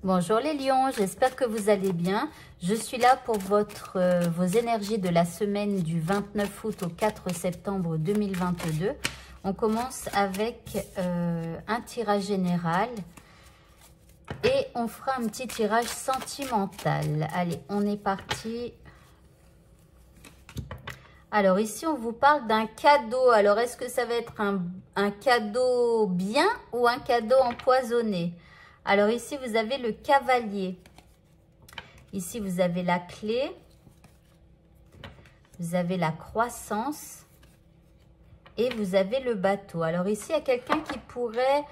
Bonjour les lions, j'espère que vous allez bien. Je suis là pour vos énergies de la semaine du 29 août au 4 septembre 2022. On commence avec un tirage général et on fera un petit tirage sentimental. Allez, on est parti. Alors ici, on vous parle d'un cadeau. Alors, est-ce que ça va être un cadeau bien ou un cadeau empoisonné? Alors ici, vous avez le cavalier. Ici, vous avez la clé. Vous avez la croissance. Et vous avez le bateau. Alors ici, il y a quelqu'un qui pourrait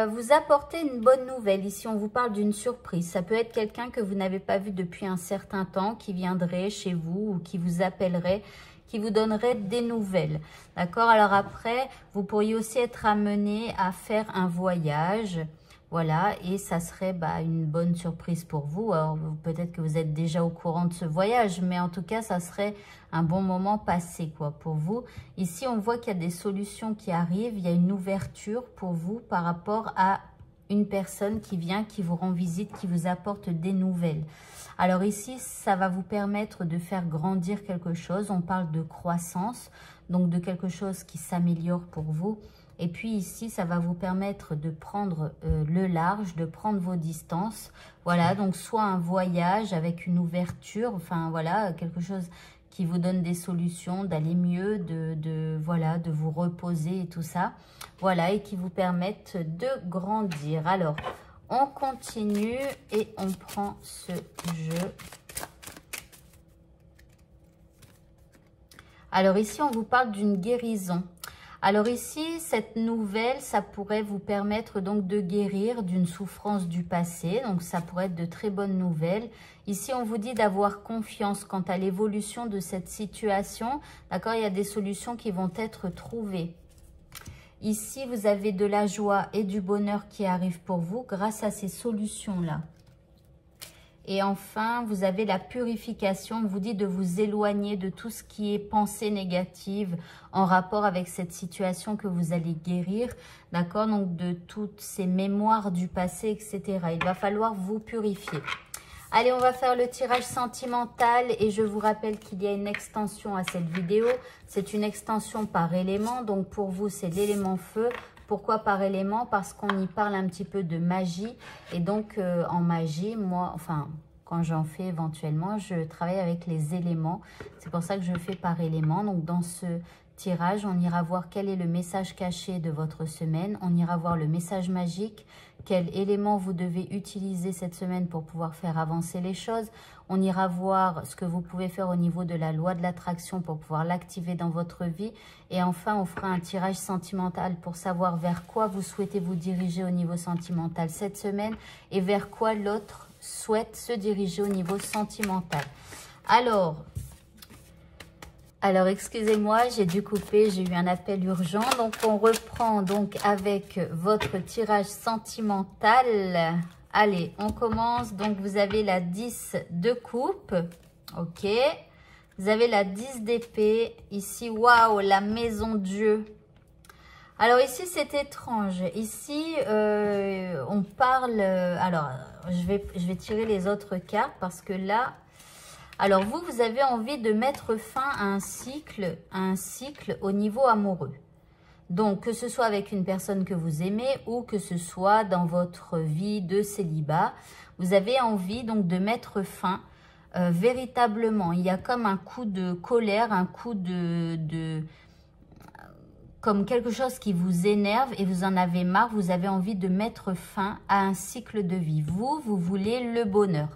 vous apporter une bonne nouvelle. Ici, on vous parle d'une surprise. Ça peut être quelqu'un que vous n'avez pas vu depuis un certain temps, qui viendrait chez vous ou qui vous appellerait, qui vous donnerait des nouvelles. D'accord? Alors après, vous pourriez aussi être amené à faire un voyage. Voilà, et ça serait une bonne surprise pour vous. Alors, peut-être que vous êtes déjà au courant de ce voyage, mais en tout cas, ça serait un bon moment passé pour vous. Ici, on voit qu'il y a des solutions qui arrivent. Il y a une ouverture pour vous par rapport à une personne qui vient, qui vous rend visite, qui vous apporte des nouvelles. Alors ici, ça va vous permettre de faire grandir quelque chose. On parle de croissance, donc de quelque chose qui s'améliore pour vous. Et puis ici, ça va vous permettre de prendre le large, de prendre vos distances. Voilà, donc soit un voyage avec une ouverture, enfin voilà, quelque chose qui vous donne des solutions, d'aller mieux, de vous reposer et tout ça. Voilà, et qui vous permettent de grandir. Alors, on continue et on prend ce jeu. Alors ici, on vous parle d'une guérison. Alors ici, cette nouvelle, ça pourrait vous permettre donc de guérir d'une souffrance du passé. Donc ça pourrait être de très bonnes nouvelles. Ici, on vous dit d'avoir confiance quant à l'évolution de cette situation. D'accord, il y a des solutions qui vont être trouvées. Ici, vous avez de la joie et du bonheur qui arrivent pour vous grâce à ces solutions-là. Et enfin, vous avez la purification. On vous dit de vous éloigner de tout ce qui est pensée négative en rapport avec cette situation que vous allez guérir. D'accord? Donc, de toutes ces mémoires du passé, etc. Il va falloir vous purifier. Allez, on va faire le tirage sentimental. Et je vous rappelle qu'il y a une extension à cette vidéo. C'est une extension par élément. Donc, pour vous, c'est l'élément feu. Pourquoi par élément? Parce qu'on y parle un petit peu de magie. Et donc, en magie, moi, quand j'en fais éventuellement, je travaille avec les éléments. C'est pour ça que je fais par élément. Donc, dans ce tirage, on ira voir quel est le message caché de votre semaine. On ira voir le message magique. Quel élément vous devez utiliser cette semaine pour pouvoir faire avancer les choses. On ira voir ce que vous pouvez faire au niveau de la loi de l'attraction pour pouvoir l'activer dans votre vie. Et enfin, on fera un tirage sentimental pour savoir vers quoi vous souhaitez vous diriger au niveau sentimental cette semaine et vers quoi l'autre souhaite se diriger au niveau sentimental. Alors, excusez-moi, j'ai dû couper, j'ai eu un appel urgent. Donc, on reprend donc avec votre tirage sentimental. Allez, on commence. Donc, vous avez la 10 de coupe. Ok. Vous avez la 10 d'épée. Ici, waouh, la maison Dieu. Alors, ici, c'est étrange. Ici, on parle... alors, je vais tirer les autres cartes parce que là... Alors, vous avez envie de mettre fin à un cycle au niveau amoureux. Donc, que ce soit avec une personne que vous aimez ou que ce soit dans votre vie de célibat, vous avez envie donc de mettre fin véritablement. Il y a comme un coup de colère, un coup comme quelque chose qui vous énerve et vous en avez marre. Vous avez envie de mettre fin à un cycle de vie. Vous voulez le bonheur.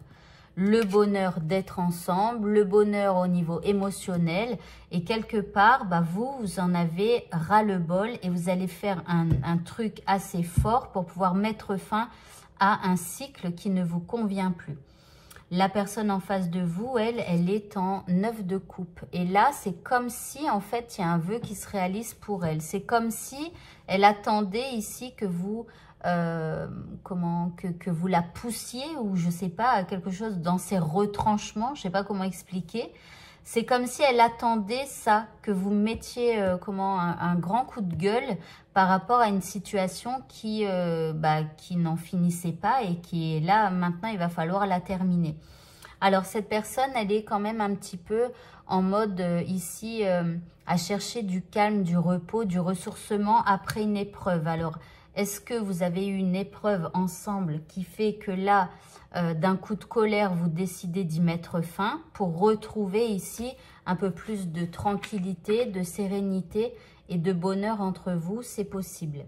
Le bonheur d'être ensemble, le bonheur au niveau émotionnel. Et quelque part, vous en avez ras-le-bol et vous allez faire un truc assez fort pour pouvoir mettre fin à un cycle qui ne vous convient plus. La personne en face de vous, elle est en 9 de coupe. Et là, c'est comme si, en fait, il y a un vœu qui se réalise pour elle. C'est comme si elle attendait ici que vous... que vous la poussiez ou je sais pas, quelque chose dans ses retranchements, je sais pas comment expliquer, C'est comme si elle attendait ça, que vous mettiez un grand coup de gueule par rapport à une situation qui n'en finissait pas et qui est là, maintenant il va falloir la terminer. Alors cette personne, elle est quand même un petit peu en mode ici à chercher du calme, du repos, du ressourcement après une épreuve. Alors est-ce que vous avez eu une épreuve ensemble qui fait que là, d'un coup de colère, vous décidez d'y mettre fin pour retrouver ici un peu plus de tranquillité, de sérénité et de bonheur entre vous, c'est possible.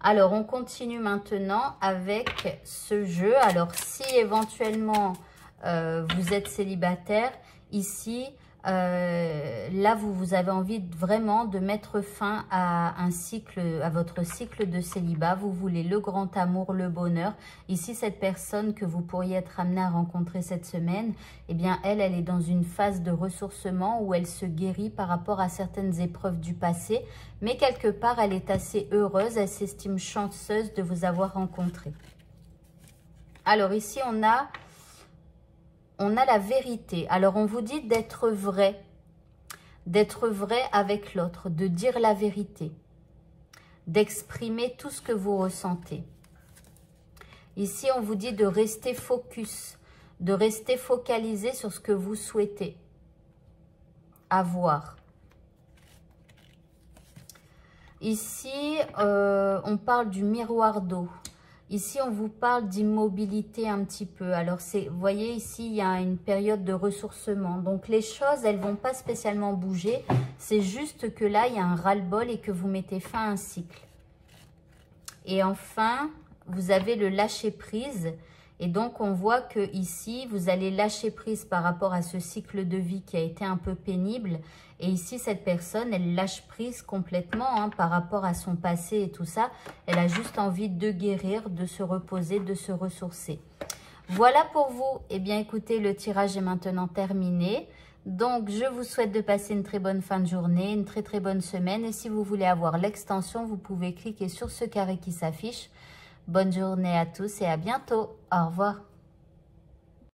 Alors, on continue maintenant avec ce jeu. Alors, si éventuellement vous êtes célibataire, ici, là, vous avez envie vraiment de mettre fin à votre cycle de célibat. Vous voulez le grand amour, le bonheur. Ici, cette personne que vous pourriez être amenée à rencontrer cette semaine, eh bien, elle est dans une phase de ressourcement où elle se guérit par rapport à certaines épreuves du passé. Mais quelque part, elle est assez heureuse, elle s'estime chanceuse de vous avoir rencontré. Alors ici, on a la vérité. Alors, on vous dit d'être vrai avec l'autre, de dire la vérité, d'exprimer tout ce que vous ressentez. Ici, on vous dit de rester focus, de rester focalisé sur ce que vous souhaitez avoir. Ici, on parle du miroir d'eau. Ici, on vous parle d'immobilité un petit peu. Alors, vous voyez, ici, il y a une période de ressourcement. Donc, les choses, elles ne vont pas spécialement bouger. C'est juste que là, il y a un ras-le-bol et que vous mettez fin à un cycle. Et enfin, vous avez le lâcher-prise. Et donc, on voit que ici, vous allez lâcher prise par rapport à ce cycle de vie qui a été un peu pénible. Et ici, cette personne, elle lâche prise complètement par rapport à son passé et tout ça. Elle a juste envie de guérir, de se reposer, de se ressourcer. Voilà pour vous. Eh bien, écoutez, le tirage est maintenant terminé. Donc, je vous souhaite de passer une très bonne fin de journée, une très bonne semaine. Et si vous voulez avoir l'extension, vous pouvez cliquer sur ce carré qui s'affiche. Bonne journée à tous et à bientôt. Au revoir.